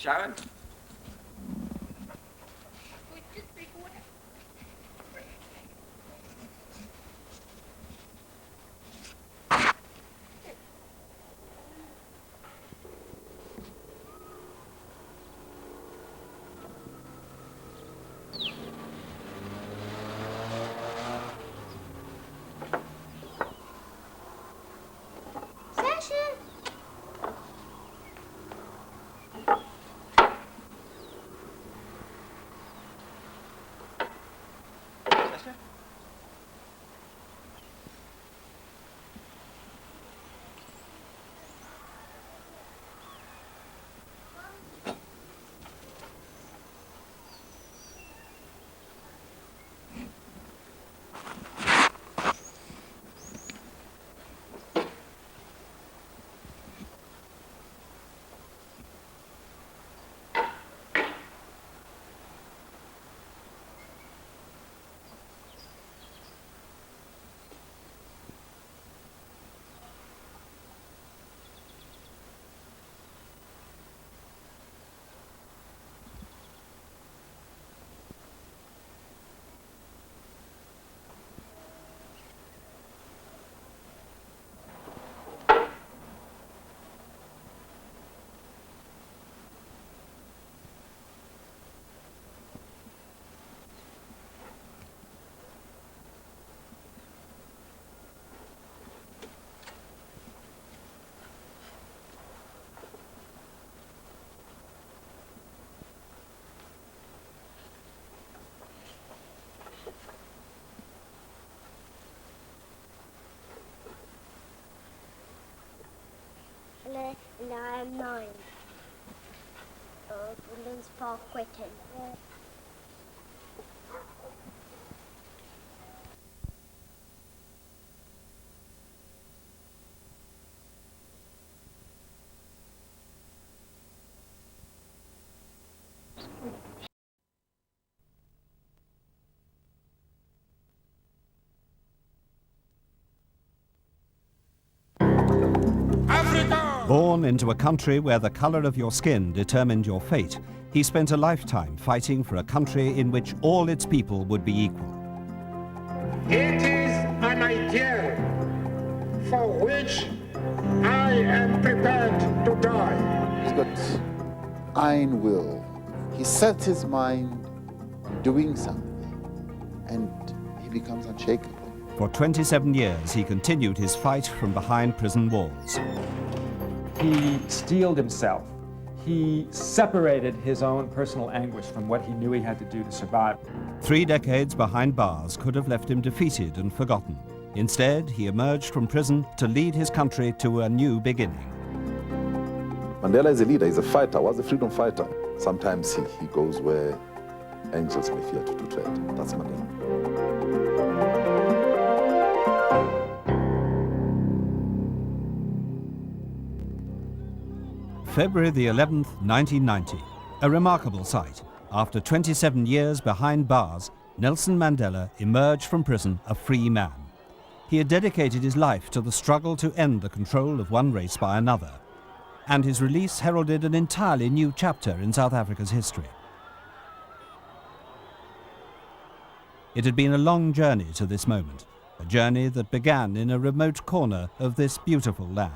Sharon? And I am 9. Woodlands Park, Quitton. Born into a country where the color of your skin determined your fate, he spent a lifetime fighting for a country in which all its people would be equal. It is an ideal for which I am prepared to die. He's got iron will. He sets his mind on doing something, and he becomes unshakable. For 27 years, he continued his fight from behind prison walls. He steeled himself. He separated his own personal anguish from what he knew he had to do to survive. 3 decades behind bars could have left him defeated and forgotten. Instead, he emerged from prison to lead his country to a new beginning. Mandela is a leader, he's a fighter, was a freedom fighter. Sometimes he goes where angels may fear to tread. That's Mandela. February the 11th, 1990. A remarkable sight. After 27 years behind bars, Nelson Mandela emerged from prison a free man. He had dedicated his life to the struggle to end the control of one race by another. And his release heralded an entirely new chapter in South Africa's history. It had been a long journey to this moment, a journey that began in a remote corner of this beautiful land.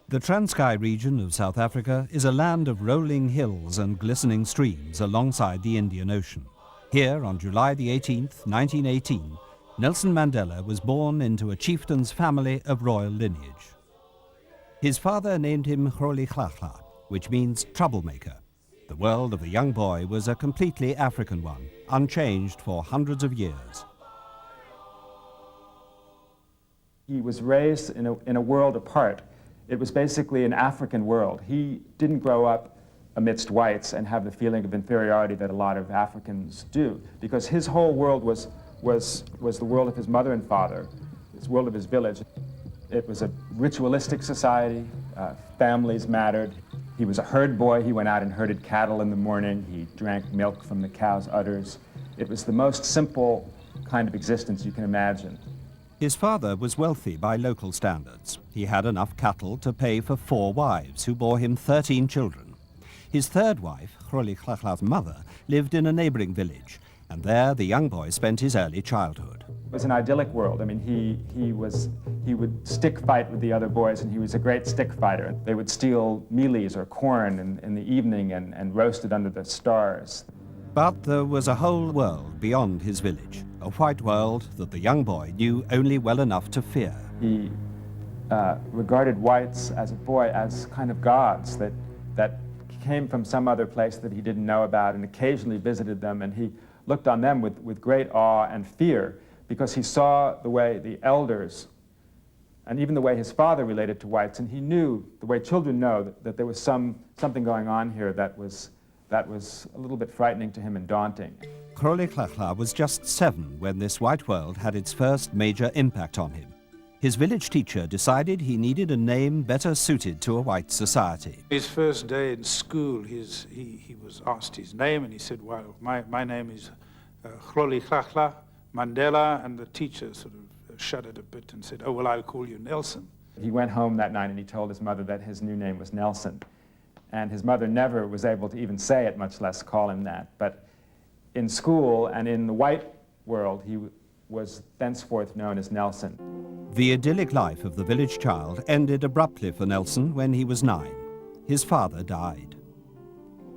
The Transkei region of South Africa is a land of rolling hills and glistening streams alongside the Indian Ocean. Here, on July the 18th, 1918, Nelson Mandela was born into a chieftain's family of royal lineage. His father named him Rolihlahla, which means troublemaker. The world of the young boy was a completely African one, unchanged for hundreds of years. He was raised in a world apart. It was basically an African world. He didn't grow up amidst whites and have the feeling of inferiority that a lot of Africans do, because his whole world was the world of his mother and father, his world of his village. It was a ritualistic society, families mattered. He was a herd boy. He went out and herded cattle in the morning. He drank milk from the cow's udders. It was the most simple kind of existence you can imagine. His father was wealthy by local standards. He had enough cattle to pay for 4 wives who bore him 13 children. His third wife, Grolihlachla's mother, lived in a neighboring village, and there the young boy spent his early childhood. It was an idyllic world. I mean, he would stick fight with the other boys, and he was a great stick fighter. They would steal mealies or corn in the evening and roast it under the stars. But there was a whole world beyond his village, a white world that the young boy knew only well enough to fear. He regarded whites as a boy as kind of gods that came from some other place that he didn't know about, and occasionally visited them, and he looked on them with great awe and fear, because he saw the way the elders, and even the way his father related to whites, and he knew, the way children know, that there was something going on here that was a little bit frightening to him and daunting. Grolihlachla was just 7 when this white world had its first major impact on him. His village teacher decided he needed a name better suited to a white society. His first day in school, he was asked his name, and he said, well, my name is Grolihlachla Mandela, and the teacher sort of shuddered a bit and said, oh, well, I'll call you Nelson. He went home that night and he told his mother that his new name was Nelson. And his mother never was able to even say it, much less call him that. But in school and in the white world, he was thenceforth known as Nelson. The idyllic life of the village child ended abruptly for Nelson when he was 9. His father died.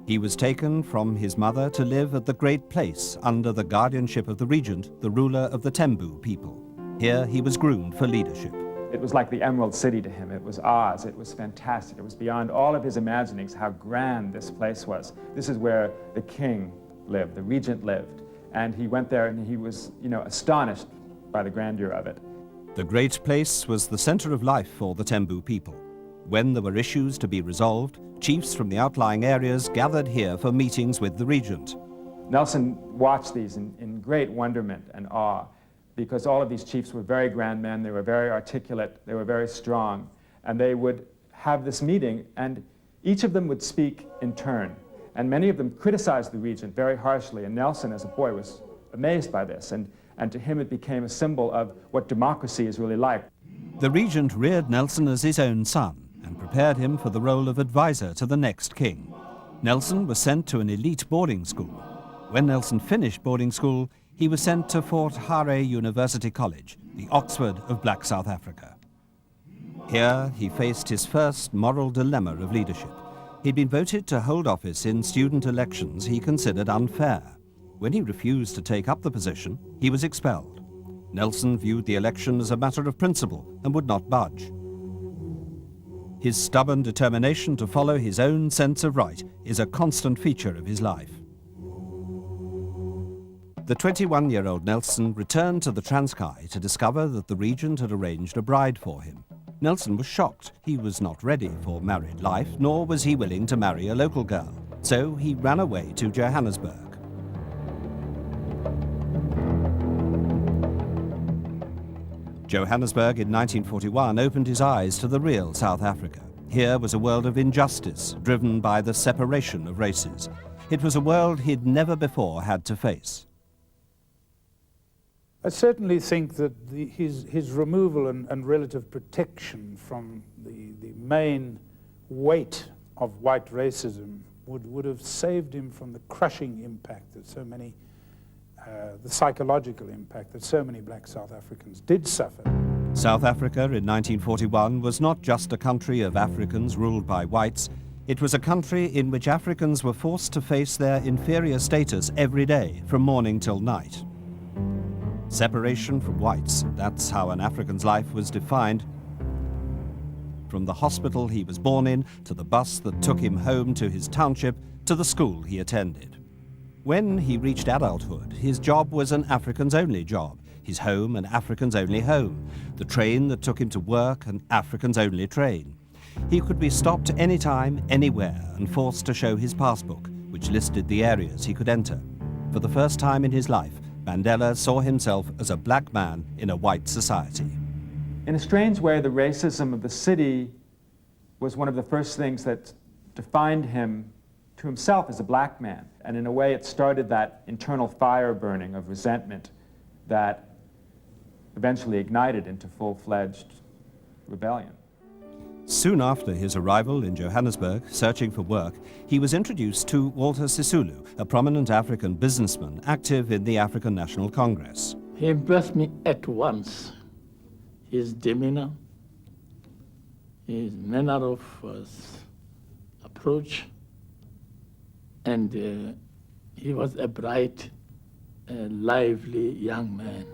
He was taken from his mother to live at the Great Place under the guardianship of the regent, the ruler of the Tembu people. Here he was groomed for leadership. It was like the Emerald City to him. It was Oz. It was fantastic. It was beyond all of his imaginings how grand this place was. This is where the king lived, the regent lived. And he went there and he was, astonished by the grandeur of it. The Great Place was the center of life for the Tembu people. When there were issues to be resolved, chiefs from the outlying areas gathered here for meetings with the regent. Nelson watched these in great wonderment and awe, because all of these chiefs were very grand men, they were very articulate, they were very strong, and they would have this meeting, and each of them would speak in turn. And many of them criticized the regent very harshly, and Nelson, as a boy, was amazed by this, and to him it became a symbol of what democracy is really like. The regent reared Nelson as his own son and prepared him for the role of advisor to the next king. Nelson was sent to an elite boarding school. When Nelson finished boarding school, he was sent to Fort Hare University College, the Oxford of Black South Africa. Here he faced his first moral dilemma of leadership. He'd been voted to hold office in student elections he considered unfair. When he refused to take up the position, he was expelled. Nelson viewed the election as a matter of principle and would not budge. His stubborn determination to follow his own sense of right is a constant feature of his life. The 21-year-old Nelson returned to the Transkei to discover that the regent had arranged a bride for him. Nelson was shocked. He was not ready for married life, nor was he willing to marry a local girl. So he ran away to Johannesburg. Johannesburg in 1941 opened his eyes to the real South Africa. Here was a world of injustice, driven by the separation of races. It was a world he'd never before had to face. I certainly think that his removal and relative protection from the main weight of white racism would have saved him from the crushing impact that so many, the psychological impact that so many black South Africans did suffer. South Africa in 1941 was not just a country of Africans ruled by whites. It was a country in which Africans were forced to face their inferior status every day, from morning till night. Separation from whites, that's how an African's life was defined. From the hospital he was born in, to the bus that took him home to his township, to the school he attended. When he reached adulthood, his job was an African's only job, his home an African's only home, the train that took him to work an African's only train. He could be stopped anytime, anywhere, and forced to show his passbook, which listed the areas he could enter. For the first time in his life, Mandela saw himself as a black man in a white society. In a strange way, the racism of the city was one of the first things that defined him to himself as a black man. And in a way, it started that internal fire burning of resentment that eventually ignited into full-fledged rebellion. Soon after his arrival in Johannesburg, searching for work, he was introduced to Walter Sisulu, a prominent African businessman active in the African National Congress. He impressed me at once. His demeanor, his manner of approach, and he was a bright, lively young man.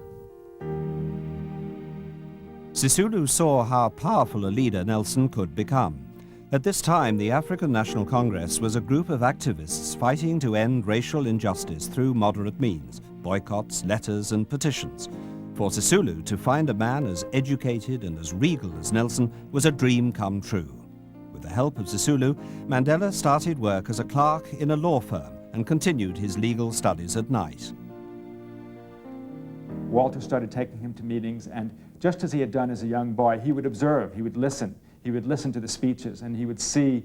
Sisulu saw how powerful a leader Nelson could become. At this time, the African National Congress was a group of activists fighting to end racial injustice through moderate means, boycotts, letters, and petitions. For Sisulu, to find a man as educated and as regal as Nelson was a dream come true. With the help of Sisulu, Mandela started work as a clerk in a law firm and continued his legal studies at night. Walter started taking him to meetings, and just as he had done as a young boy, he would observe, he would listen to the speeches, and he would see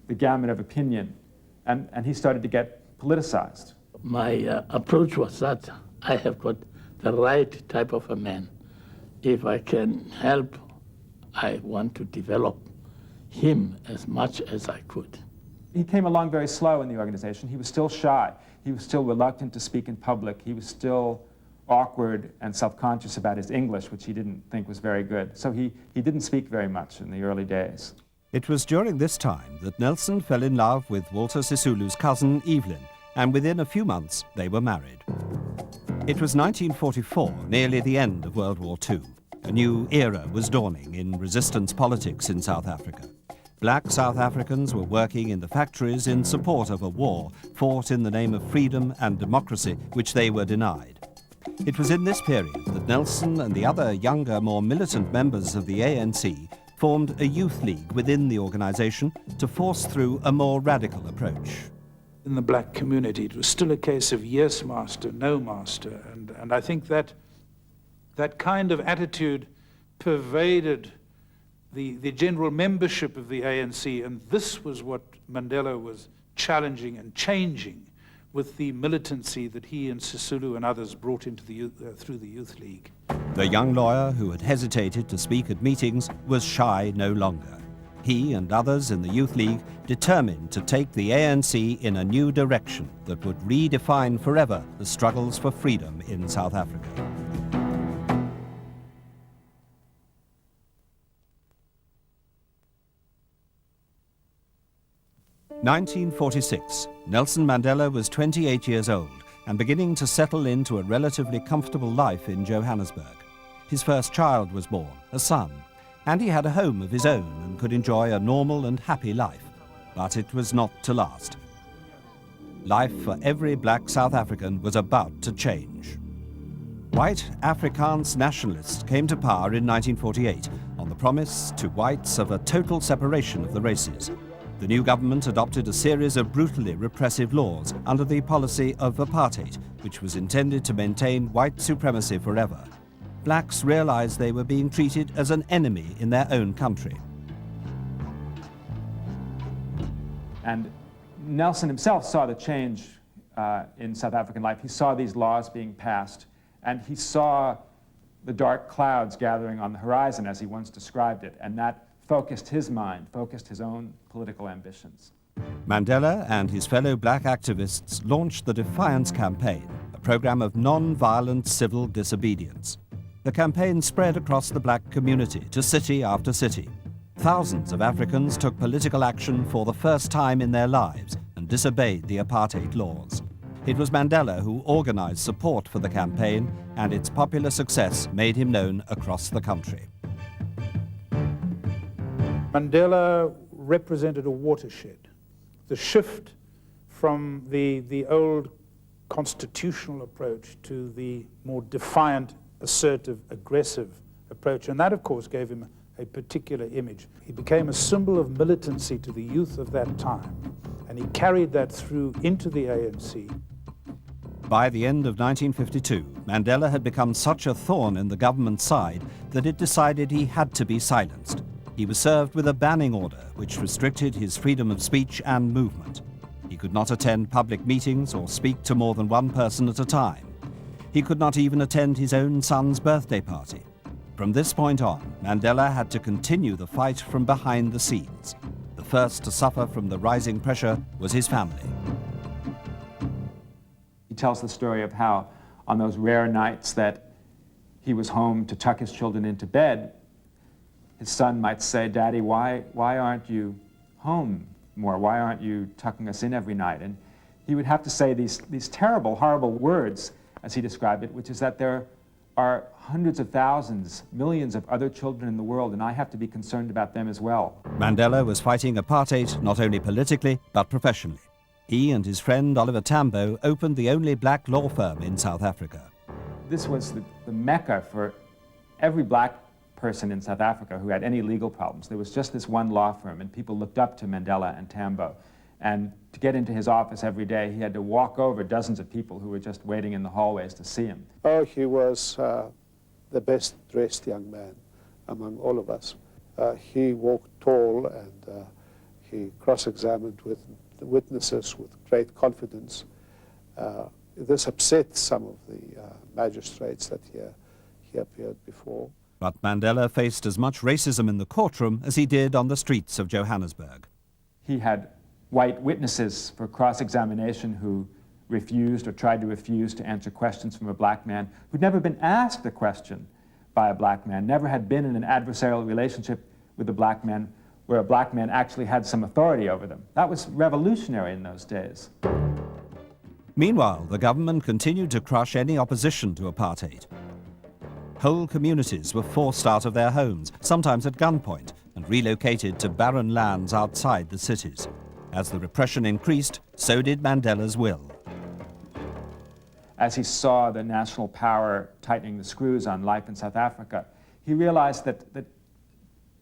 the gamut of opinion, and he started to get politicized. My approach was that I have got the right type of a man. If I can help, I want to develop him as much as I could. He came along very slow in the organization. He was still shy. He was still reluctant to speak in public. He was still awkward and self-conscious about his English, which he didn't think was very good. So he didn't speak very much in the early days. It was during this time that Nelson fell in love with Walter Sisulu's cousin Evelyn, and within a few months they were married. It was 1944, nearly the end of World War II. A new era was dawning in resistance politics in South Africa. Black South Africans were working in the factories in support of a war fought in the name of freedom and democracy, which they were denied. It was in this period that Nelson and the other younger, more militant members of the ANC formed a youth league within the organization to force through a more radical approach. In the black community, it was still a case of yes, master, no, master. And I think that kind of attitude pervaded the general membership of the ANC, and this was what Mandela was challenging and changing with the militancy that he and Sisulu and others brought into the through the Youth League. The young lawyer who had hesitated to speak at meetings was shy no longer. He and others in the Youth League determined to take the ANC in a new direction that would redefine forever the struggles for freedom in South Africa. In 1946, Nelson Mandela was 28 years old and beginning to settle into a relatively comfortable life in Johannesburg. His first child was born, a son, and he had a home of his own and could enjoy a normal and happy life. But it was not to last. Life for every black South African was about to change. White Afrikaans nationalists came to power in 1948 on the promise to whites of a total separation of the races. The new government adopted a series of brutally repressive laws under the policy of apartheid, which was intended to maintain white supremacy forever. Blacks realized they were being treated as an enemy in their own country. And Nelson himself saw the change in South African life. He saw these laws being passed, and he saw the dark clouds gathering on the horizon, as he once described it, and that focused his mind, focused his own political ambitions. Mandela and his fellow black activists launched the Defiance Campaign, a program of non-violent civil disobedience. The campaign spread across the black community to city after city. Thousands of Africans took political action for the first time in their lives and disobeyed the apartheid laws. It was Mandela who organized support for the campaign, and its popular success made him known across the country. Mandela represented a watershed. The shift from the old constitutional approach to the more defiant, assertive, aggressive approach. And that, of course, gave him a particular image. He became a symbol of militancy to the youth of that time, and he carried that through into the ANC. By the end of 1952, Mandela had become such a thorn in the government's side that it decided he had to be silenced. He was served with a banning order which restricted his freedom of speech and movement. He could not attend public meetings or speak to more than one person at a time. He could not even attend his own son's birthday party. From this point on, Mandela had to continue the fight from behind the scenes. The first to suffer from the rising pressure was his family. He tells the story of how on those rare nights that he was home to tuck his children into bed, his son might say, "Daddy, why aren't you home more? Why aren't you tucking us in every night?" And he would have to say these terrible, horrible words, as he described it, which is that there are hundreds of thousands, millions of other children in the world, and I have to be concerned about them as well. Mandela was fighting apartheid not only politically, but professionally. He and his friend Oliver Tambo opened the only black law firm in South Africa. This was the mecca for every black person in South Africa who had any legal problems. There was just this one law firm, and people looked up to Mandela and Tambo. And to get into his office every day, he had to walk over dozens of people who were just waiting in the hallways to see him. Oh, he was the best dressed young man among all of us. He walked tall, and he cross-examined with the witnesses with great confidence. This upset some of the magistrates that he appeared before. But Mandela faced as much racism in the courtroom as he did on the streets of Johannesburg. He had white witnesses for cross-examination who refused or tried to refuse to answer questions from a black man who'd never been asked a question by a black man, never had been in an adversarial relationship with a black man where a black man actually had some authority over them. That was revolutionary in those days. Meanwhile, the government continued to crush any opposition to apartheid. Whole communities were forced out of their homes, sometimes at gunpoint, and relocated to barren lands outside the cities. As the repression increased, so did Mandela's will. As he saw the national power tightening the screws on life in South Africa, he realized that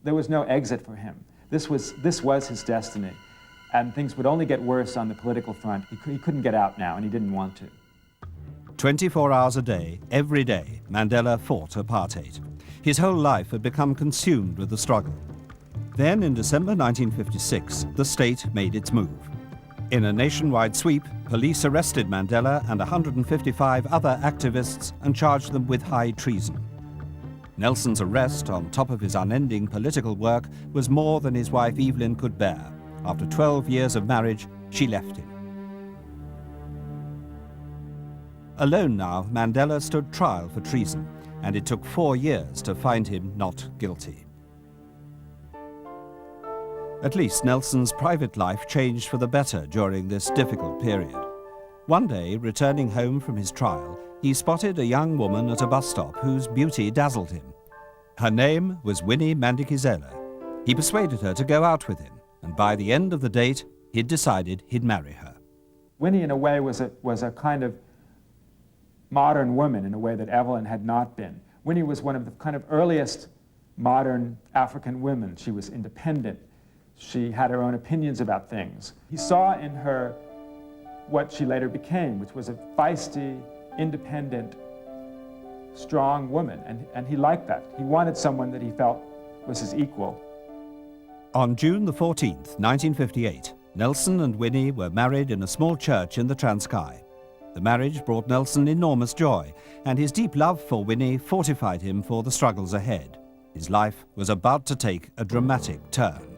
there was no exit for him. This was his destiny, and things would only get worse on the political front. He couldn't get out now, and he didn't want to. 24 hours a day, every day, Mandela fought apartheid. His whole life had become consumed with the struggle. Then, in December 1956, the state made its move. In a nationwide sweep, police arrested Mandela and 155 other activists and charged them with high treason. Nelson's arrest, on top of his unending political work, was more than his wife Evelyn could bear. After 12 years of marriage, she left him. Alone now, Mandela stood trial for treason, and it took 4 years to find him not guilty. At least Nelson's private life changed for the better during this difficult period. One day, returning home from his trial, he spotted a young woman at a bus stop whose beauty dazzled him. Her name was Winnie Mandikizela. He persuaded her to go out with him, and by the end of the date, he'd decided he'd marry her. Winnie, in a way, was a kind of modern woman in a way that Evelyn had not been. Winnie was one of the kind of earliest modern African women. She was independent. She had her own opinions about things. He saw in her what she later became, which was a feisty, independent, strong woman, and he liked that. He wanted someone that he felt was his equal. On June the 14th, 1958, Nelson and Winnie were married in a small church in the Transkei. The marriage brought Nelson enormous joy, and his deep love for Winnie fortified him for the struggles ahead. His life was about to take a dramatic turn.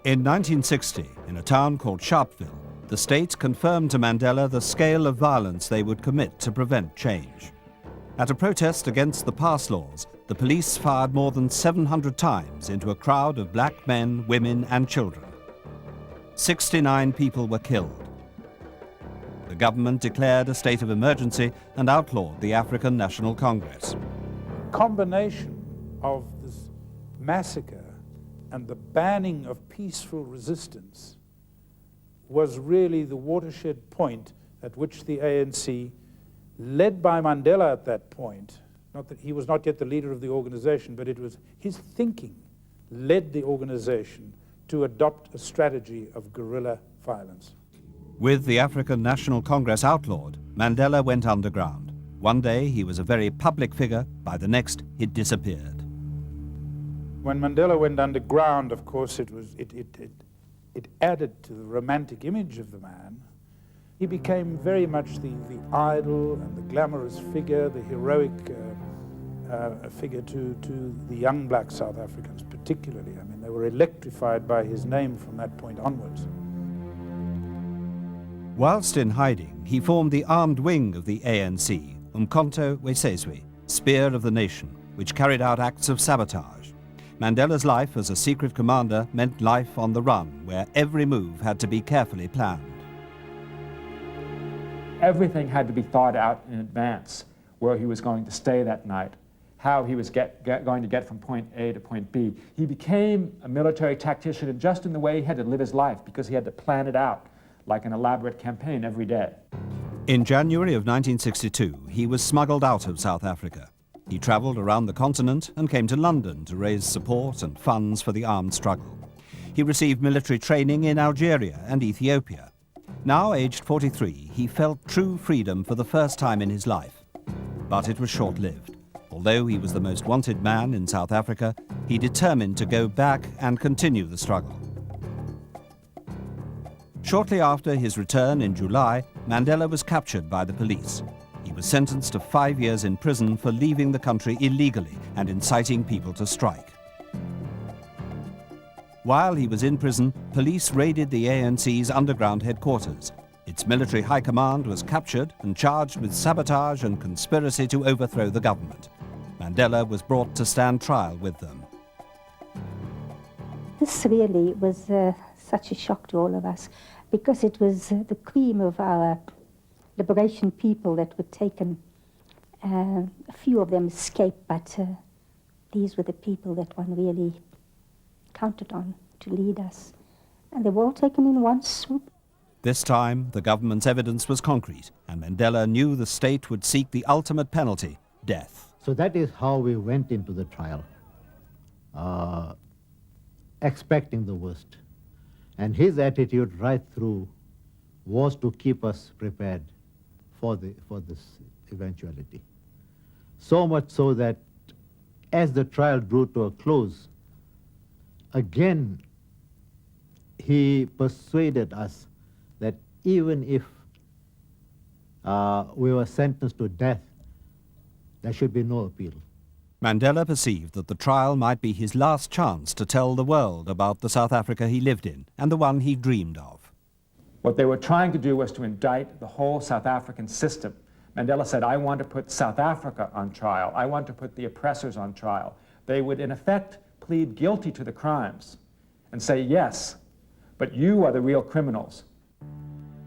In 1960, in a town called Sharpeville, the state confirmed to Mandela the scale of violence they would commit to prevent change. At a protest against the pass laws, the police fired more than 700 times into a crowd of black men, women, and children. 69 people were killed. The government declared a state of emergency and outlawed the African National Congress. Combination of this massacre and the banning of peaceful resistance was really the watershed point at which the ANC, led by Mandela at that point, not that he was not yet the leader of the organization, but it was his thinking led the organization to adopt a strategy of guerrilla violence. With the African National Congress outlawed, Mandela went underground. One day he was a very public figure, by the next he'd disappeared. When Mandela went underground, of course, it added to the romantic image of the man. He became very much the idol and the glamorous figure, the heroic figure to the young black South Africans particularly. I mean, they were electrified by his name from that point onwards. Whilst in hiding, he formed the armed wing of the ANC, Umkhonto we Sizwe, Spear of the Nation, which carried out acts of sabotage. Mandela's life as a secret commander meant life on the run, where every move had to be carefully planned. Everything had to be thought out in advance, where he was going to stay that night, how he was going to get from point A to point B. He became a military tactician just in the way he had to live his life, because he had to plan it out like an elaborate campaign every day. In January of 1962, he was smuggled out of South Africa. He travelled around the continent and came to London to raise support and funds for the armed struggle. He received military training in Algeria and Ethiopia. Now aged 43, he felt true freedom for the first time in his life. But it was short-lived. Although he was the most wanted man in South Africa, he determined to go back and continue the struggle. Shortly after his return in July, Mandela was captured by the police. He was sentenced to 5 years in prison for leaving the country illegally and inciting people to strike. While he was in prison, police raided the ANC's underground headquarters. Its military high command was captured and charged with sabotage and conspiracy to overthrow the government. Mandela was brought to stand trial with them. This really was such a shock to all of us, because it was the cream of our liberation people that were taken. A few of them escaped, but these were the people that one really counted on to lead us. And they were all taken in one swoop. This time, the government's evidence was concrete, and Mandela knew the state would seek the ultimate penalty, death. So that is how we went into the trial, expecting the worst. And his attitude right through was to keep us prepared for this eventuality. So much so that as the trial drew to a close, again, he persuaded us that even if we were sentenced to death, there should be no appeal. Mandela perceived that the trial might be his last chance to tell the world about the South Africa he lived in and the one he dreamed of. What they were trying to do was to indict the whole South African system. Mandela said, I want to put South Africa on trial. I want to put the oppressors on trial. They would, in effect, plead guilty to the crimes and say, yes, but you are the real criminals.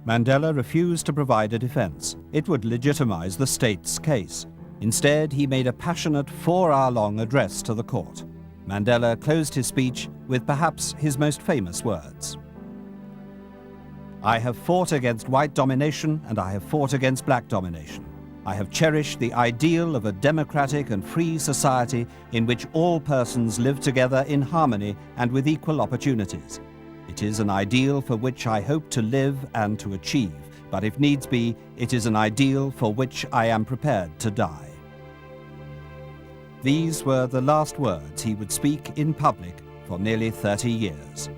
Mandela refused to provide a defense. It would legitimize the state's case. Instead, he made a passionate 4-hour-long address to the court. Mandela closed his speech with perhaps his most famous words. I have fought against white domination and I have fought against black domination. I have cherished the ideal of a democratic and free society in which all persons live together in harmony and with equal opportunities. It is an ideal for which I hope to live and to achieve, but if needs be, it is an ideal for which I am prepared to die. These were the last words he would speak in public for nearly 30 years.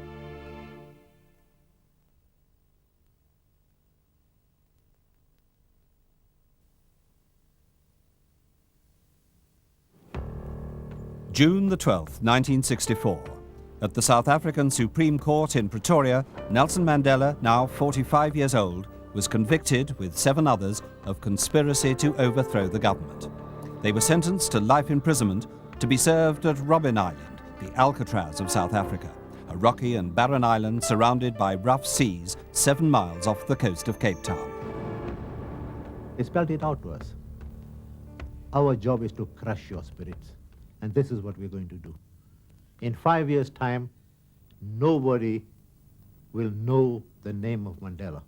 June the 12th, 1964. At the South African Supreme Court in Pretoria, Nelson Mandela, now 45 years old, was convicted, with 7 others, of conspiracy to overthrow the government. They were sentenced to life imprisonment to be served at Robben Island, the Alcatraz of South Africa, a rocky and barren island surrounded by rough seas 7 miles off the coast of Cape Town. They spelled it out to us. Our job is to crush your spirits, and this is what we're going to do. In 5 years' time, nobody will know the name of Mandela.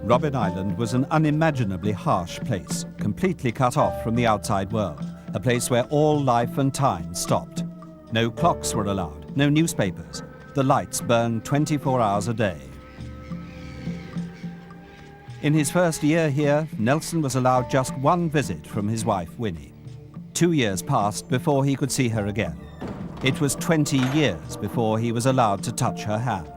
Robben Island was an unimaginably harsh place, completely cut off from the outside world. a place where all life and time stopped. No clocks were allowed, no newspapers. The lights burned 24 hours a day. In his first year here, Nelson was allowed just one visit from his wife, Winnie. 2 years passed before he could see her again. It was 20 years before he was allowed to touch her hand.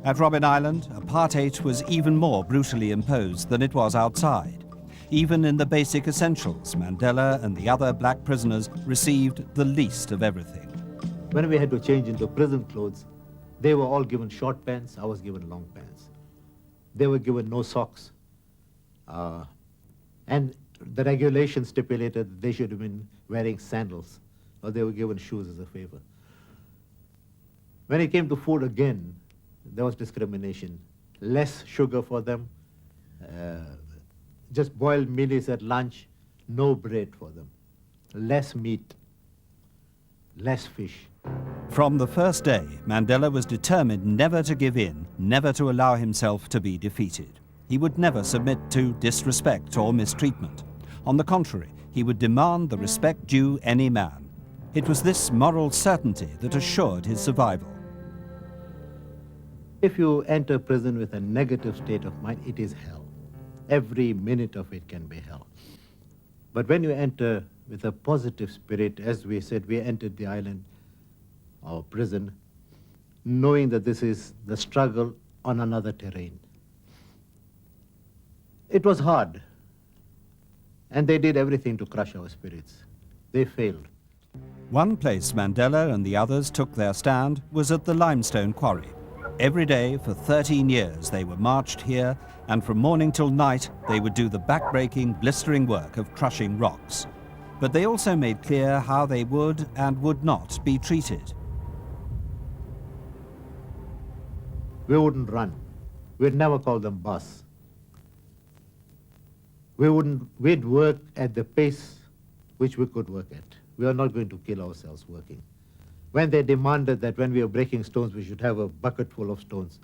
At Robben Island, apartheid was even more brutally imposed than it was outside. Even in the basic essentials, Mandela and the other black prisoners received the least of everything. When we had to change into prison clothes, they were all given short pants, I was given long pants. They were given no socks. And the regulation stipulated that they should have been wearing sandals, or they were given shoes as a favor. When it came to food again, there was discrimination. Less sugar for them, just boiled mealies at lunch, no bread for them. Less meat, less fish. From the first day, Mandela was determined never to give in, never to allow himself to be defeated. He would never submit to disrespect or mistreatment. On the contrary, he would demand the respect due any man. It was this moral certainty that assured his survival. If you enter prison with a negative state of mind, it is hell. Every minute of it can be hell. But when you enter with a positive spirit, as we said, we entered the island, our prison, knowing that this is the struggle on another terrain. It was hard, and they did everything to crush our spirits. They failed. One place Mandela and the others took their stand was at the limestone quarry. Every day for 13 years they were marched here, and from morning till night they would do the back-breaking, blistering work of crushing rocks. But they also made clear how they would and would not be treated. We wouldn't run. We'd never call them boss. We'd work at the pace which we could work at. We are not going to kill ourselves working. When they demanded that when we were breaking stones, we should have a bucket full of stones,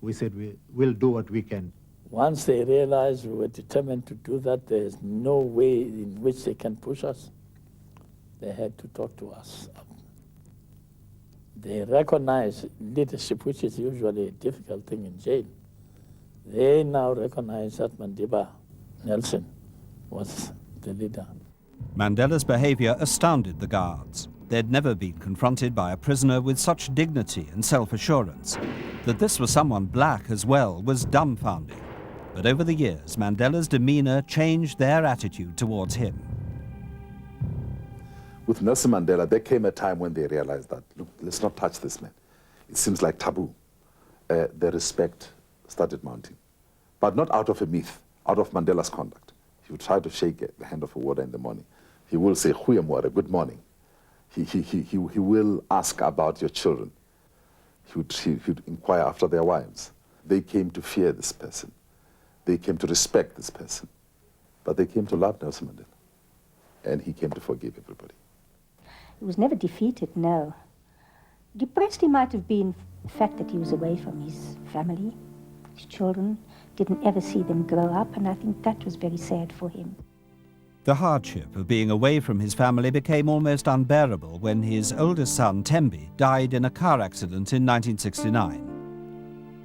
we said we'll do what we can. Once they realized we were determined to do that, there's no way in which they can push us. They had to talk to us. They recognize leadership, which is usually a difficult thing in jail. They now recognize that Madiba Nelson was the leader. Mandela's behavior astounded the guards. They'd never been confronted by a prisoner with such dignity and self-assurance. That this was someone black as well was dumbfounding. But over the years, Mandela's demeanor changed their attitude towards him. With Nelson Mandela, there came a time when they realized that, look, let's not touch this man. It seems like taboo. The respect started mounting. But not out of a myth, out of Mandela's conduct. He would try to shake the hand of a warder in the morning. He will say, "Goeiemorgen, good morning." He will ask about your children. He would inquire after their wives. They came to fear this person. They came to respect this person. But they came to love Nelson Mandela. And he came to forgive everybody. He was never defeated, no. Depressed he might have been the fact that he was away from his family, his children, didn't ever see them grow up, and I think that was very sad for him. The hardship of being away from his family became almost unbearable when his oldest son, Tembi, died in a car accident in 1969.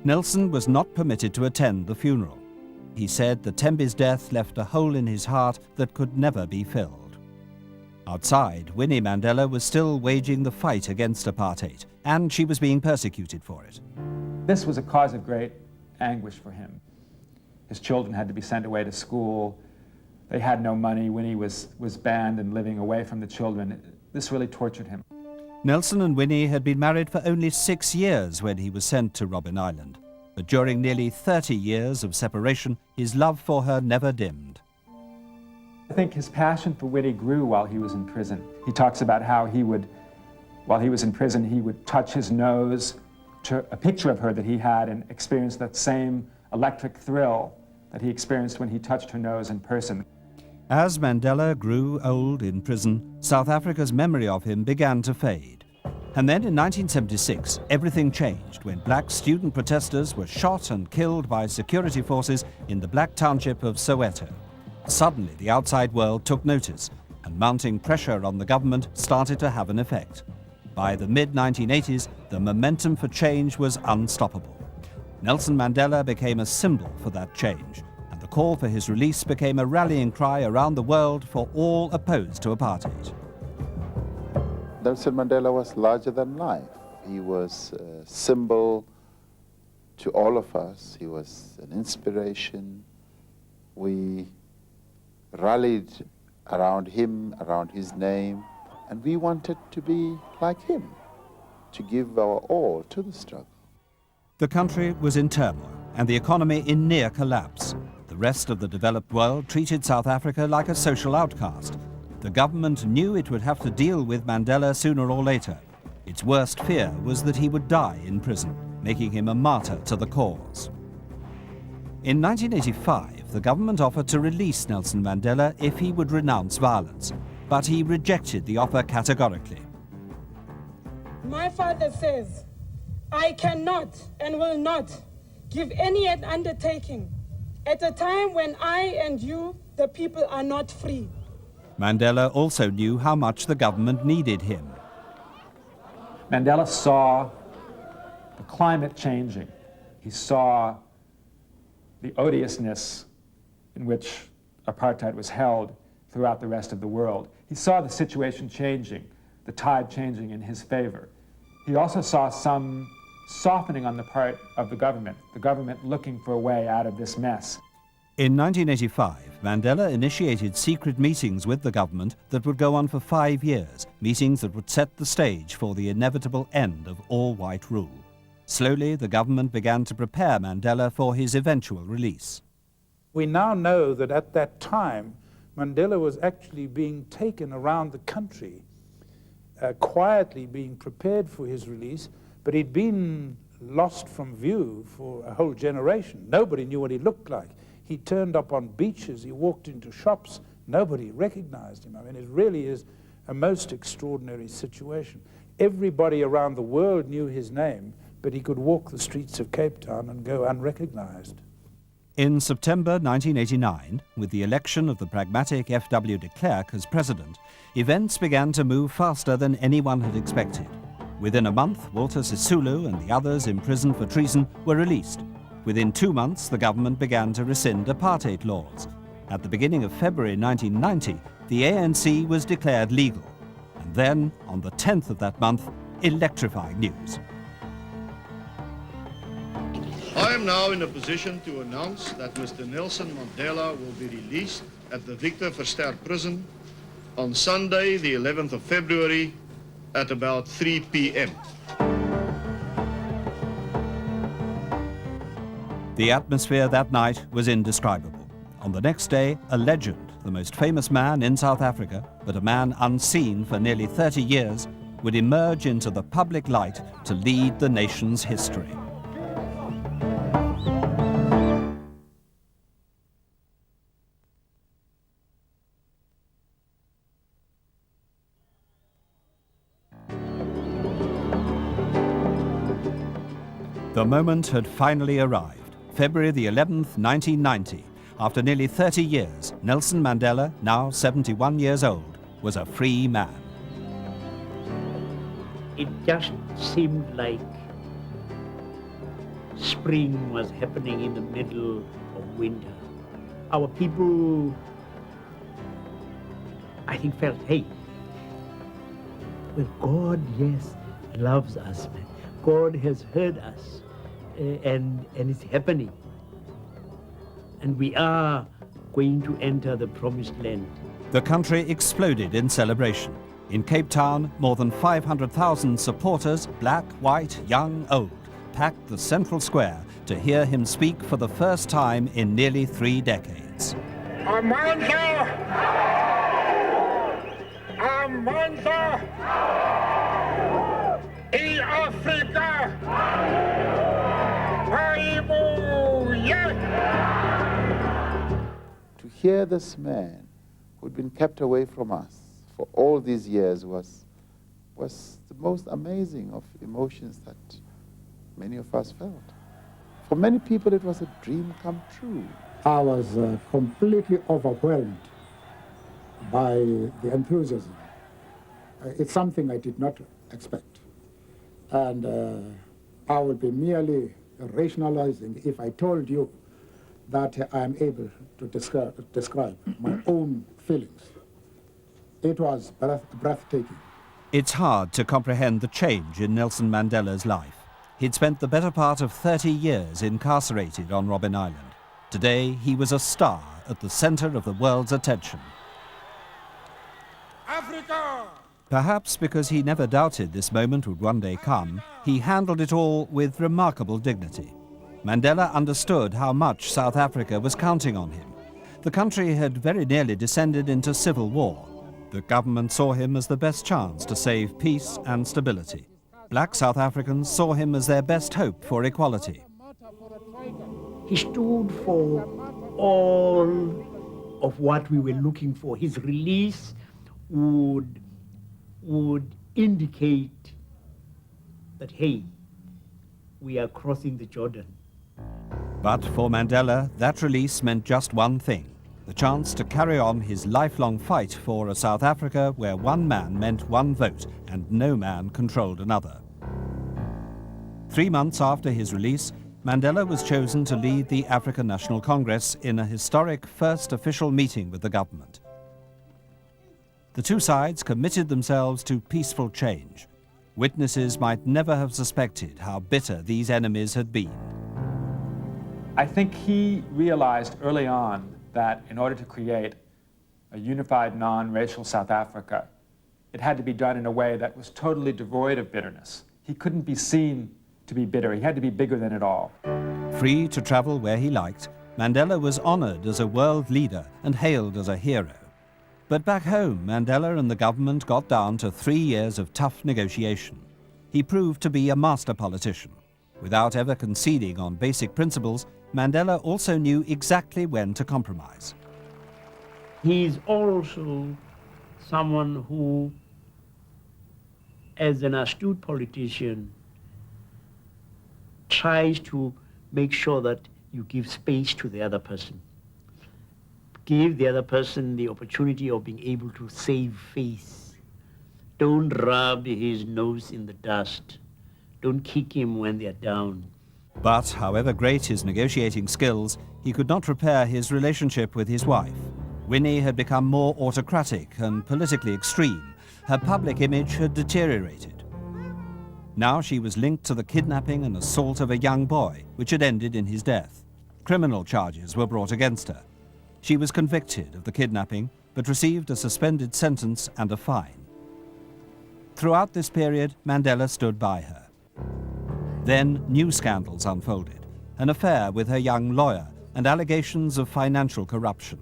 Nelson was not permitted to attend the funeral. He said that Tembi's death left a hole in his heart that could never be filled. Outside, Winnie Mandela was still waging the fight against apartheid, and she was being persecuted for it. This was a cause of great anguish for him. His children had to be sent away to school. They had no money. Winnie was banned and living away from the children. This really tortured him. Nelson and Winnie had been married for only 6 years when he was sent to Robben Island. But during nearly 30 years of separation, his love for her never dimmed. I think his passion for Winnie grew while he was in prison. He talks about how he would, while he was in prison, he would touch his nose to a picture of her that he had and experience that same electric thrill that he experienced when he touched her nose in person. As Mandela grew old in prison, South Africa's memory of him began to fade. And then in 1976, everything changed when black student protesters were shot and killed by security forces in the black township of Soweto. Suddenly, the outside world took notice, and mounting pressure on the government started to have an effect. By the mid-1980s, the momentum for change was unstoppable. Nelson Mandela became a symbol for that change, and the call for his release became a rallying cry around the world for all opposed to apartheid. Nelson Mandela was larger than life. He was a symbol to all of us. He was an inspiration. We rallied around him, around his name, and we wanted to be like him, to give our all to the struggle. The country was in turmoil and the economy in near collapse. The rest of the developed world treated South Africa like a social outcast. The government knew it would have to deal with Mandela sooner or later. Its worst fear was that he would die in prison, making him a martyr to the cause. In 1985, the government offered to release Nelson Mandela if he would renounce violence, but he rejected the offer categorically. My father says, I cannot and will not give any undertaking at a time when I and you, the people, are not free. Mandela also knew how much the government needed him. Mandela saw the climate changing. He saw the odiousness in which apartheid was held throughout the rest of the world. He saw the situation changing, the tide changing in his favor. He also saw some softening on the part of the government looking for a way out of this mess. In 1985, Mandela initiated secret meetings with the government that would go on for 5 years, meetings that would set the stage for the inevitable end of all-white rule. Slowly, the government began to prepare Mandela for his eventual release. We now know that at that time, Mandela was actually being taken around the country, quietly being prepared for his release, but he'd been lost from view for a whole generation. Nobody knew what he looked like. He turned up on beaches, he walked into shops, nobody recognized him. I mean, it really is a most extraordinary situation. Everybody around the world knew his name, but he could walk the streets of Cape Town and go unrecognized. In September 1989, with the election of the pragmatic F.W. de Klerk as president, events began to move faster than anyone had expected. Within a month, Walter Sisulu and the others imprisoned for treason were released. Within 2 months, the government began to rescind apartheid laws. At the beginning of February 1990, the ANC was declared legal. And then, on the 10th of that month, electrifying news. I am now in a position to announce that Mr. Nelson Mandela will be released at the Victor Verster prison on Sunday, the 11th of February, at about 3 p.m. The atmosphere that night was indescribable. On the next day, a legend, the most famous man in South Africa, but a man unseen for nearly 30 years, would emerge into the public light to lead the nation's history. The moment had finally arrived. February the 11th, 1990. After nearly 30 years, Nelson Mandela, now 71 years old, was a free man. It just seemed like spring was happening in the middle of winter. Our people, I think, felt, hey, well, God, yes, loves us, man. God has heard us. And it's happening. And we are going to enter the promised land. The country exploded in celebration. In Cape Town, more than 500,000 supporters, black, white, young, old, packed the central square to hear him speak for the first time in nearly 3 decades. Amandla! Amandla! In Africa! To hear this man who'd been kept away from us for all these years was the most amazing of emotions that many of us felt. For many people, it was a dream come true. I was completely overwhelmed by the enthusiasm. It's something I did not expect. And I would be merely rationalizing if I told you that I am able to describe my own feelings. It was breathtaking. It's hard to comprehend the change in Nelson Mandela's life. He'd spent the better part of 30 years incarcerated on Robben Island. Today, he was a star at the center of the world's attention. Africa! Perhaps because he never doubted this moment would one day come, he handled it all with remarkable dignity. Mandela understood how much South Africa was counting on him. The country had very nearly descended into civil war. The government saw him as the best chance to save peace and stability. Black South Africans saw him as their best hope for equality. He stood for all of what we were looking for. His release would indicate that, hey, we are crossing the Jordan. But for Mandela, that release meant just one thing: the chance to carry on his lifelong fight for a South Africa where one man meant one vote and no man controlled another. 3 months after his release, Mandela was chosen to lead the African National Congress in a historic first official meeting with the government. The two sides committed themselves to peaceful change. Witnesses might never have suspected how bitter these enemies had been. I think he realized early on that in order to create a unified, non-racial South Africa, it had to be done in a way that was totally devoid of bitterness. He couldn't be seen to be bitter. He had to be bigger than it all. Free to travel where he liked, Mandela was honored as a world leader and hailed as a hero. But back home, Mandela and the government got down to 3 years of tough negotiation. He proved to be a master politician. Without ever conceding on basic principles, Mandela also knew exactly when to compromise. He's also someone who, as an astute politician, tries to make sure that you give space to the other person. Give the other person the opportunity of being able to save face. Don't rub his nose in the dust. Don't kick him when they're down. But however great his negotiating skills, he could not repair his relationship with his wife. Winnie had become more autocratic and politically extreme. Her public image had deteriorated. Now she was linked to the kidnapping and assault of a young boy, which had ended in his death. Criminal charges were brought against her. She was convicted of the kidnapping, but received a suspended sentence and a fine. Throughout this period, Mandela stood by her. Then new scandals unfolded, an affair with her young lawyer and allegations of financial corruption.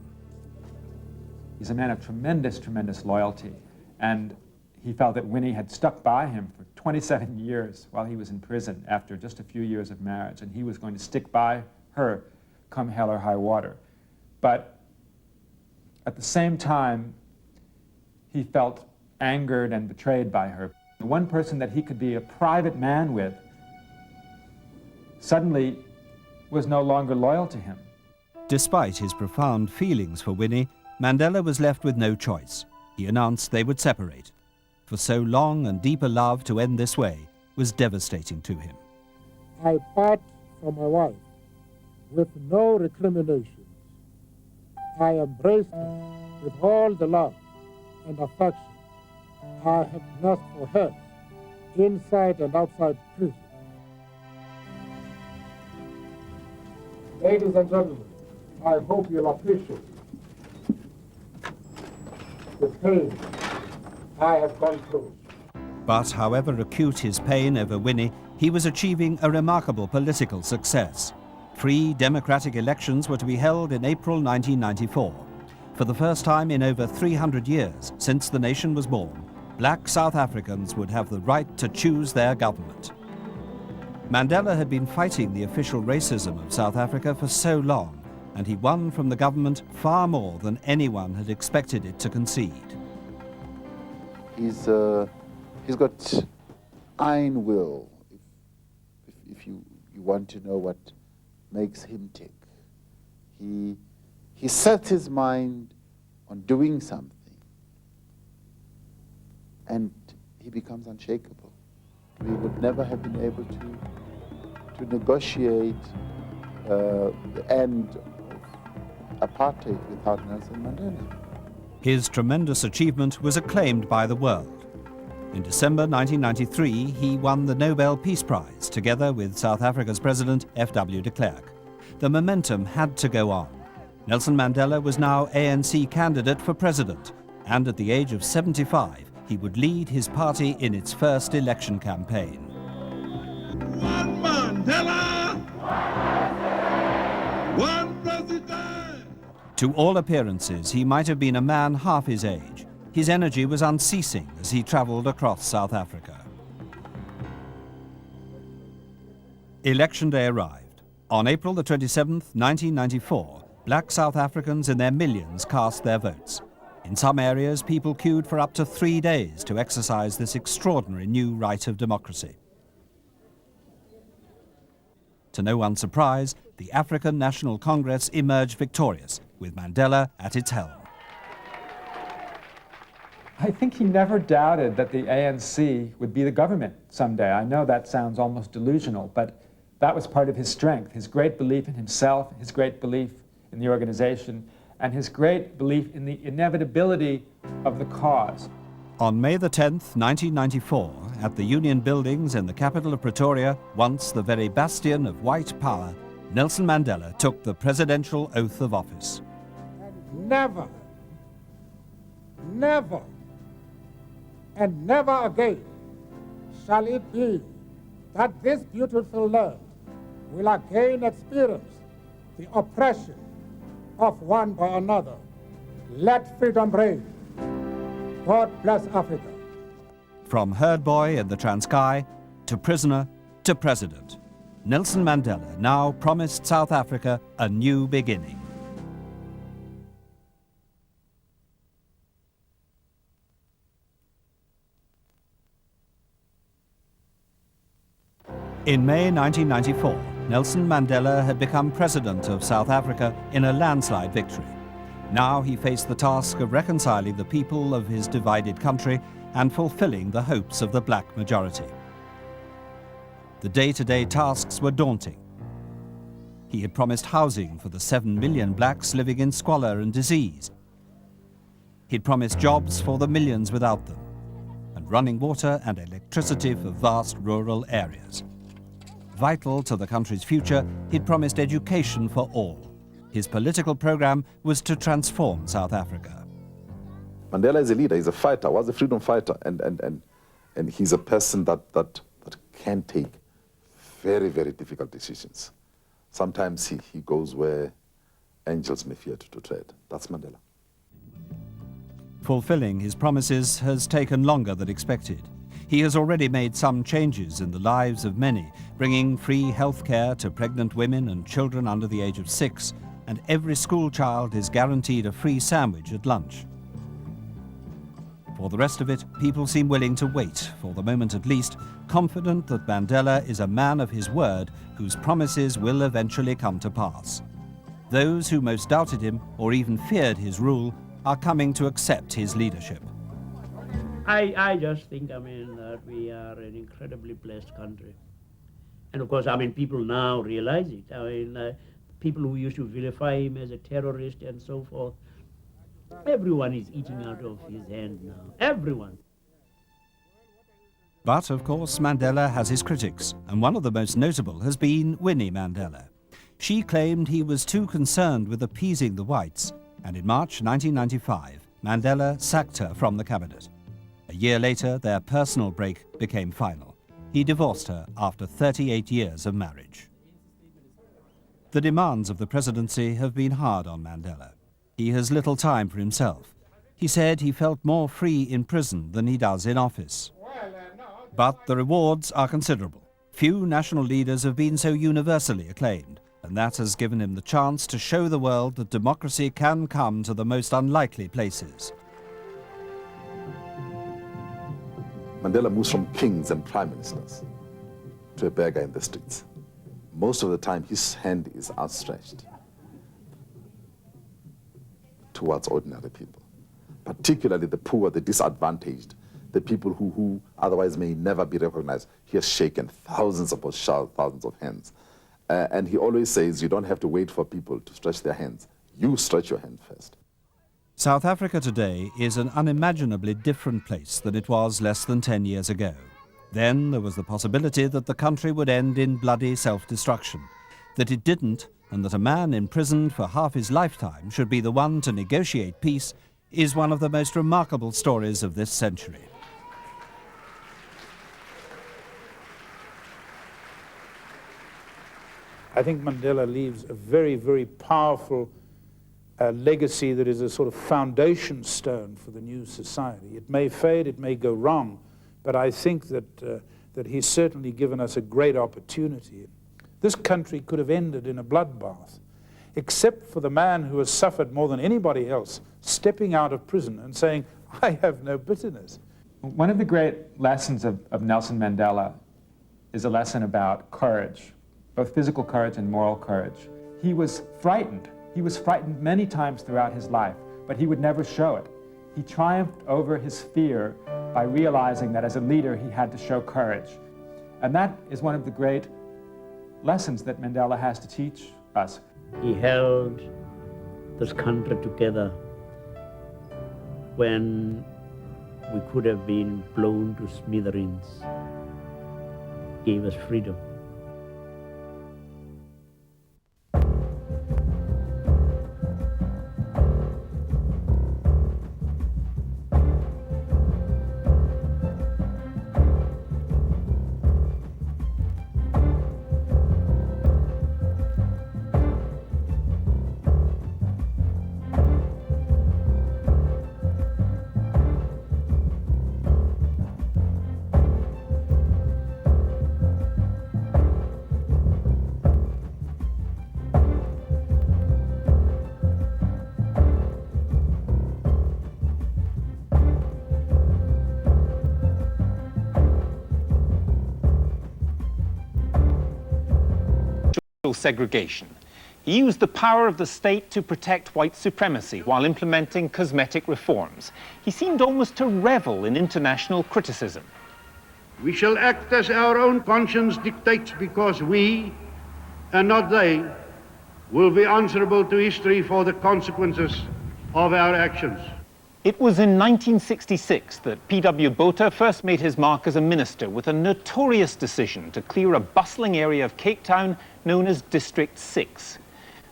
He's a man of tremendous, tremendous loyalty, and he felt that Winnie had stuck by him for 27 years while he was in prison after just a few years of marriage, and he was going to stick by her come hell or high water. But at the same time, he felt angered and betrayed by her. The one person that he could be a private man with suddenly was no longer loyal to him. Despite his profound feelings for Winnie, Mandela was left with no choice. He announced they would separate. For so long and deep a love to end this way was devastating to him. I part from my wife with no recriminations. I embraced her with all the love and affection I have nursed for her, inside and outside prison. Ladies and gentlemen, I hope you'll appreciate the pain I have gone through. But however acute his pain over Winnie, he was achieving a remarkable political success. Free democratic elections were to be held in April 1994. For the first time in over 300 years since the nation was born, black South Africans would have the right to choose their government. Mandela had been fighting the official racism of South Africa for so long, and he won from the government far more than anyone had expected it to concede. He's got iron will. If you want to know what makes him tick, he set his mind on doing something, and he becomes unshakable. We would never have been able to negotiate the end of apartheid without Nelson Mandela. His tremendous achievement was acclaimed by the world. In December 1993, he won the Nobel Peace Prize together with South Africa's President F.W. de Klerk. The momentum had to go on. Nelson Mandela was now ANC candidate for president, and at the age of 75, he would lead his party in its first election campaign. One Mandela! One president! To all appearances, he might have been a man half his age. His energy was unceasing as he travelled across South Africa. Election day arrived. On April the 27th, 1994, black South Africans in their millions cast their votes. In some areas, people queued for up to 3 days to exercise this extraordinary new right of democracy. To no one's surprise, the African National Congress emerged victorious, with Mandela at its helm. I think he never doubted that the ANC would be the government someday. I know that sounds almost delusional, but that was part of his strength, his great belief in himself, his great belief in the organization, and his great belief in the inevitability of the cause. On May the 10th, 1994, at the Union Buildings in the capital of Pretoria, once the very bastion of white power, Nelson Mandela took the presidential oath of office. Never, never, and never again shall it be that this beautiful land will again experience the oppression of one by another. Let freedom reign. God bless Africa. From herd boy in the Transkei to prisoner to president, Nelson Mandela now promised South Africa a new beginning. In May 1994, Nelson Mandela had become president of South Africa in a landslide victory. Now he faced the task of reconciling the people of his divided country and fulfilling the hopes of the black majority. The day-to-day tasks were daunting. He had promised housing for the 7 million blacks living in squalor and disease. He'd promised jobs for the millions without them, and running water and electricity for vast rural areas. Vital to the country's future, he'd promised education for all. His political program was to transform South Africa. Mandela is a leader, he's a fighter, was a freedom fighter, and he's a person that can take very, very difficult decisions. Sometimes he goes where angels may fear to tread. That's Mandela. Fulfilling his promises has taken longer than expected. He has already made some changes in the lives of many, bringing free health care to pregnant women and children under the age of 6, and every school child is guaranteed a free sandwich at lunch. For the rest of it, people seem willing to wait, for the moment at least, confident that Mandela is a man of his word whose promises will eventually come to pass. Those who most doubted him or even feared his rule are coming to accept his leadership. I just think, that we are an incredibly blessed country. And of course, people now realize it. People who used to vilify him as a terrorist and so forth, everyone is eating out of his hand now. Everyone. But, of course, Mandela has his critics, and one of the most notable has been Winnie Mandela. She claimed he was too concerned with appeasing the whites, and in March 1995, Mandela sacked her from the cabinet. A year later, their personal break became final. He divorced her after 38 years of marriage. The demands of the presidency have been hard on Mandela. He has little time for himself. He said he felt more free in prison than he does in office. But the rewards are considerable. Few national leaders have been so universally acclaimed, and that has given him the chance to show the world that democracy can come to the most unlikely places. Mandela moves from kings and prime ministers to a beggar in the streets. Most of the time, his hand is outstretched. towards ordinary people, particularly the poor, the disadvantaged, the people who otherwise may never be recognized. He has shaken thousands of hands. And he always says, you don't have to wait for people to stretch their hands. You stretch your hand first. South Africa today is an unimaginably different place than it was less than 10 years ago. Then there was the possibility that the country would end in bloody self-destruction. That it didn't, and that a man imprisoned for half his lifetime should be the one to negotiate peace, is one of the most remarkable stories of this century. I think Mandela leaves a very, very powerful legacy that is a sort of foundation stone for the new society. It may fade, it may go wrong, but I think that he's certainly given us a great opportunity. This country could have ended in a bloodbath, except for the man who has suffered more than anybody else, stepping out of prison and saying, I have no bitterness. One of the great lessons of Nelson Mandela is a lesson about courage, both physical courage and moral courage. He was frightened. He was frightened many times throughout his life, but he would never show it. He triumphed over his fear by realizing that as a leader he had to show courage. And that is one of the great lessons that Mandela has to teach us. He held this country together when we could have been blown to smithereens. Gave us freedom. Segregation. He used the power of the state to protect white supremacy while implementing cosmetic reforms. He seemed almost to revel in international criticism. We shall act as our own conscience dictates because we, and not they, will be answerable to history for the consequences of our actions. It was in 1966 that P.W. Botha first made his mark as a minister with a notorious decision to clear a bustling area of Cape Town known as District 6.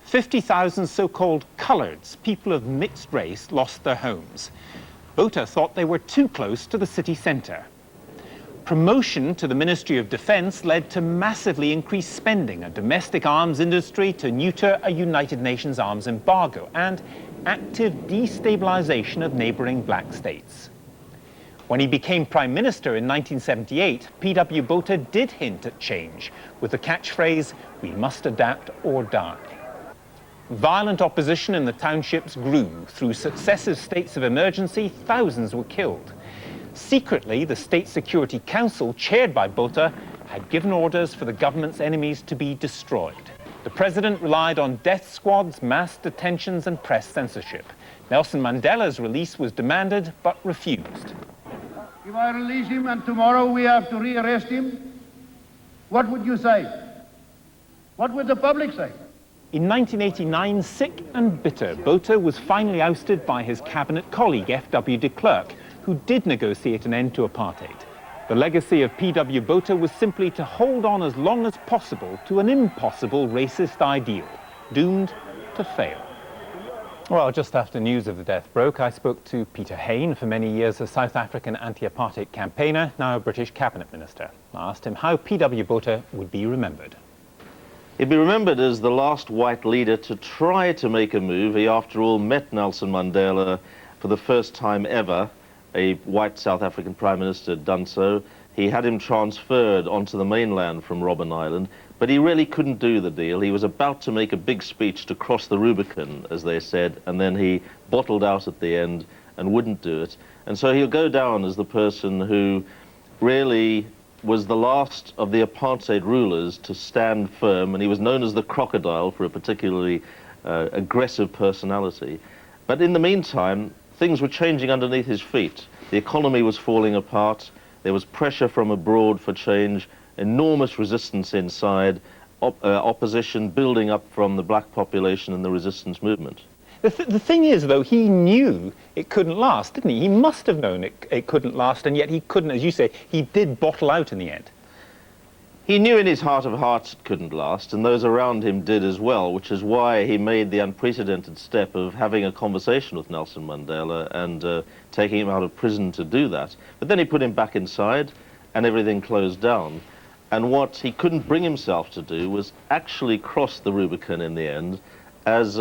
50,000 so-called coloureds, people of mixed race, lost their homes. Botha thought they were too close to the city centre. Promotion to the Ministry of Defence led to massively increased spending, a domestic arms industry to neuter a United Nations arms embargo, and active destabilisation of neighbouring black states. When he became Prime Minister in 1978, P.W. Botha did hint at change, with the catchphrase, "We must adapt or die." Violent opposition in the townships grew. Through successive states of emergency, thousands were killed. Secretly, the State Security Council, chaired by Botha, had given orders for the government's enemies to be destroyed. The president relied on death squads, mass detentions, and press censorship. Nelson Mandela's release was demanded, but refused. If I release him and tomorrow we have to rearrest him, what would you say? What would the public say? In 1989, sick and bitter, Botha was finally ousted by his cabinet colleague, F.W. de Klerk, who did negotiate an end to apartheid. The legacy of P.W. Botha was simply to hold on as long as possible to an impossible racist ideal, doomed to fail. Well, just after news of the death broke, I spoke to Peter Hain, for many years a South African anti-apartheid campaigner, now a British cabinet minister. I asked him how P.W. Botha would be remembered. He'd be remembered as the last white leader to try to make a move. He, after all, met Nelson Mandela for the first time ever. A white South African Prime Minister had done so. He had him transferred onto the mainland from Robben Island, but he really couldn't do the deal. He was about to make a big speech to cross the Rubicon, as they said, and then he bottled out at the end and wouldn't do it. And so he'll go down as the person who really was the last of the apartheid rulers to stand firm, and he was known as the crocodile for a particularly aggressive personality. But in the meantime, things were changing underneath his feet. The economy was falling apart. There was pressure from abroad for change, enormous resistance inside, opposition building up from the black population and the resistance movement. The thing is, though, he knew it couldn't last, didn't he? He must have known it couldn't last, and yet he couldn't, as you say, he did bottle out in the end. He knew in his heart of hearts it couldn't last, and those around him did as well, which is why he made the unprecedented step of having a conversation with Nelson Mandela and taking him out of prison to do that. But then he put him back inside, and everything closed down. And what he couldn't bring himself to do was actually cross the Rubicon in the end, as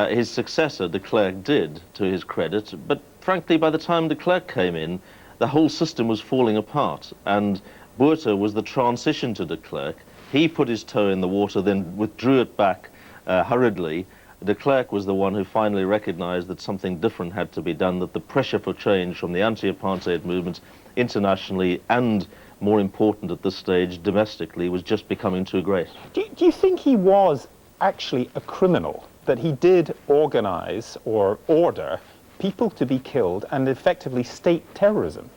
his successor, de Klerk, did, to his credit. But frankly, by the time de Klerk came in, the whole system was falling apart, and Botha was the transition to de Klerk. He put his toe in the water, then withdrew it back hurriedly. De Klerk was the one who finally recognized that something different had to be done, that the pressure for change from the anti-apartheid movement internationally and, more important at this stage, domestically, was just becoming too great. Do you think he was actually a criminal, that he did organize or order people to be killed and effectively state terrorism?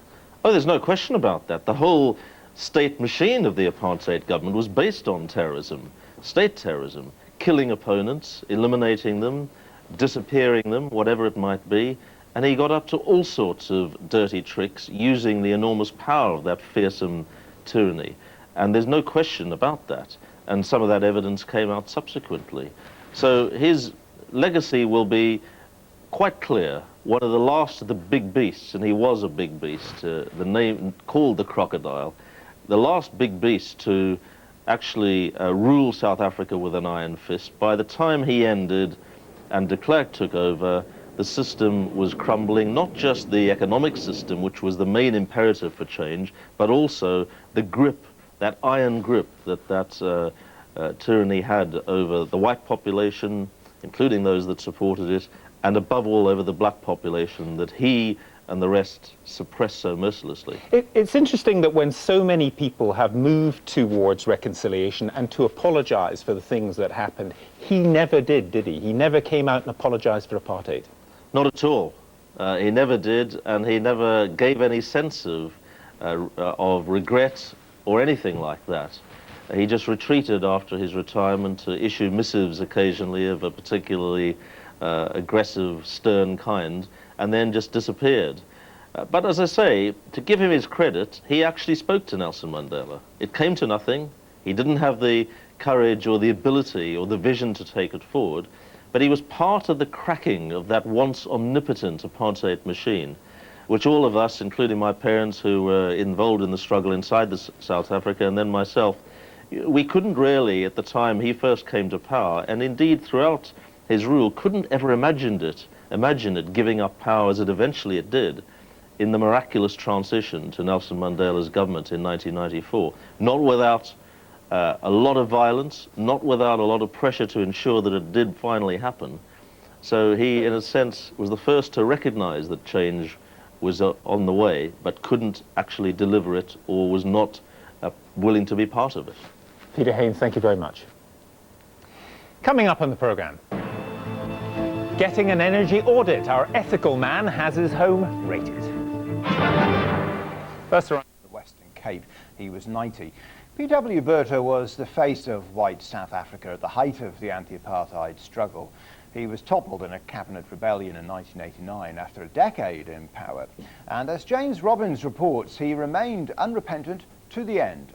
Oh, there's no question about that. The whole state machine of the apartheid government was based on terrorism, state terrorism, killing opponents, eliminating them, disappearing them, whatever it might be. And he got up to all sorts of dirty tricks using the enormous power of that fearsome tyranny. And there's no question about that. And some of that evidence came out subsequently. So his legacy will be quite clear. One of the last of the big beasts, and he was a big beast, the name called the crocodile, the last big beast to actually rule South Africa with an iron fist. By the time he ended and de Klerk took over, the system was crumbling, not just the economic system, which was the main imperative for change, but also the grip, that iron grip that tyranny had over the white population, including those that supported it, and above all over the black population that he and the rest suppressed so mercilessly. It's interesting that when so many people have moved towards reconciliation and to apologize for the things that happened, he never did he? He never came out and apologized for apartheid. Not at all. He never did, and he never gave any sense of regret or anything like that. He just retreated after his retirement to issue missives occasionally of a particularly aggressive, stern kind, and then just disappeared. But as I say, to give him his credit, he actually spoke to Nelson Mandela. It came to nothing. He didn't have the courage or the ability or the vision to take it forward, but he was part of the cracking of that once omnipotent apartheid machine, which all of us, including my parents who were involved in the struggle inside South Africa, and then myself, we couldn't really, at the time he first came to power, and indeed throughout his rule, couldn't ever imagine it giving up power as it eventually did in the miraculous transition to Nelson Mandela's government in 1994, not without a lot of violence, not without a lot of pressure to ensure that it did finally happen. So he, in a sense, was the first to recognize that change was on the way, but couldn't actually deliver it or was not willing to be part of it. Peter Haines, thank you very much. Coming up on the programme, getting an energy audit. Our ethical man has his home rated. First arrived at the Western Cape, he was 90. P.W. Botha was the face of white South Africa at the height of the anti-apartheid struggle. He was toppled in a cabinet rebellion in 1989 after a decade in power. And as James Robbins reports, he remained unrepentant to the end.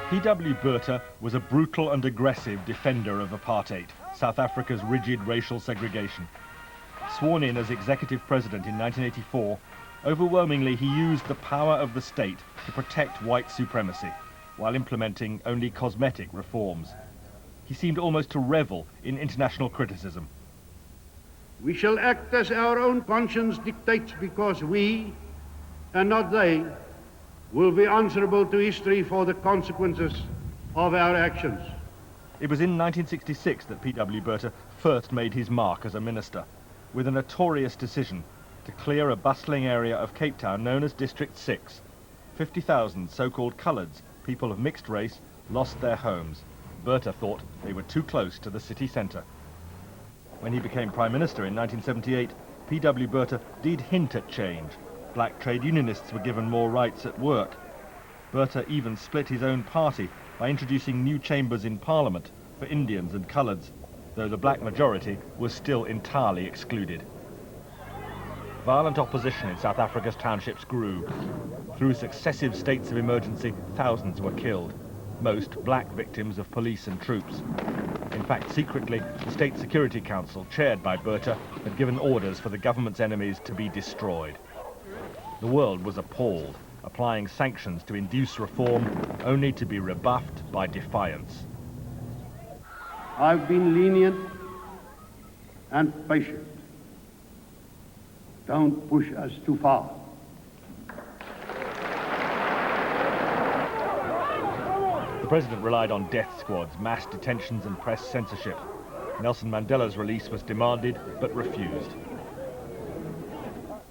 P.W. Botha was a brutal and aggressive defender of apartheid, South Africa's rigid racial segregation. Sworn in as executive president in 1984, overwhelmingly he used the power of the state to protect white supremacy, while implementing only cosmetic reforms. He seemed almost to revel in international criticism. We shall act as our own conscience dictates because we, and not they, will be answerable to history for the consequences of our actions. It was in 1966 that P.W. Botha first made his mark as a minister, with a notorious decision to clear a bustling area of Cape Town known as District 6. 50,000 so-called coloureds, people of mixed race, lost their homes. Botha thought they were too close to the city centre. When he became Prime Minister in 1978, P.W. Botha did hint at change. Black trade unionists were given more rights at work. Botha even split his own party by introducing new chambers in Parliament for Indians and coloureds, though the black majority was still entirely excluded. Violent opposition in South Africa's townships grew. Through successive states of emergency, thousands were killed, most black victims of police and troops. In fact, secretly, the State Security Council, chaired by Botha, had given orders for the government's enemies to be destroyed. The world was appalled, applying sanctions to induce reform, only to be rebuffed by defiance. I've been lenient and patient. Don't push us too far. The president relied on death squads, mass detentions and press censorship. Nelson Mandela's release was demanded but refused.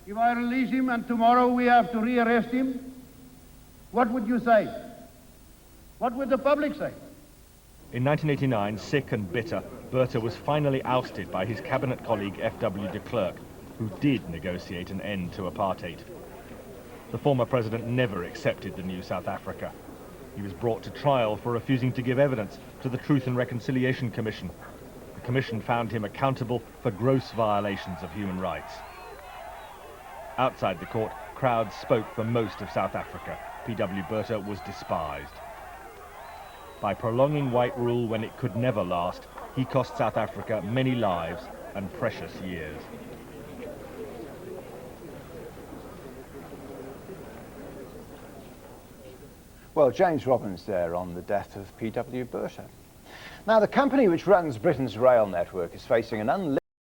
If I release him and tomorrow we have to rearrest him, what would you say? What would the public say? In 1989, sick and bitter, Botha was finally ousted by his cabinet colleague F.W. de Klerk, who did negotiate an end to apartheid. The former president never accepted the new South Africa. He was brought to trial for refusing to give evidence to the Truth and Reconciliation Commission. The commission found him accountable for gross violations of human rights. Outside the court, crowds spoke for most of South Africa. P.W. Botha was despised. By prolonging white rule when it could never last, he cost South Africa many lives and precious years. Well, James Robbins there on the death of P.W. Botha. Now, the company which runs Britain's rail network is facing an unlimited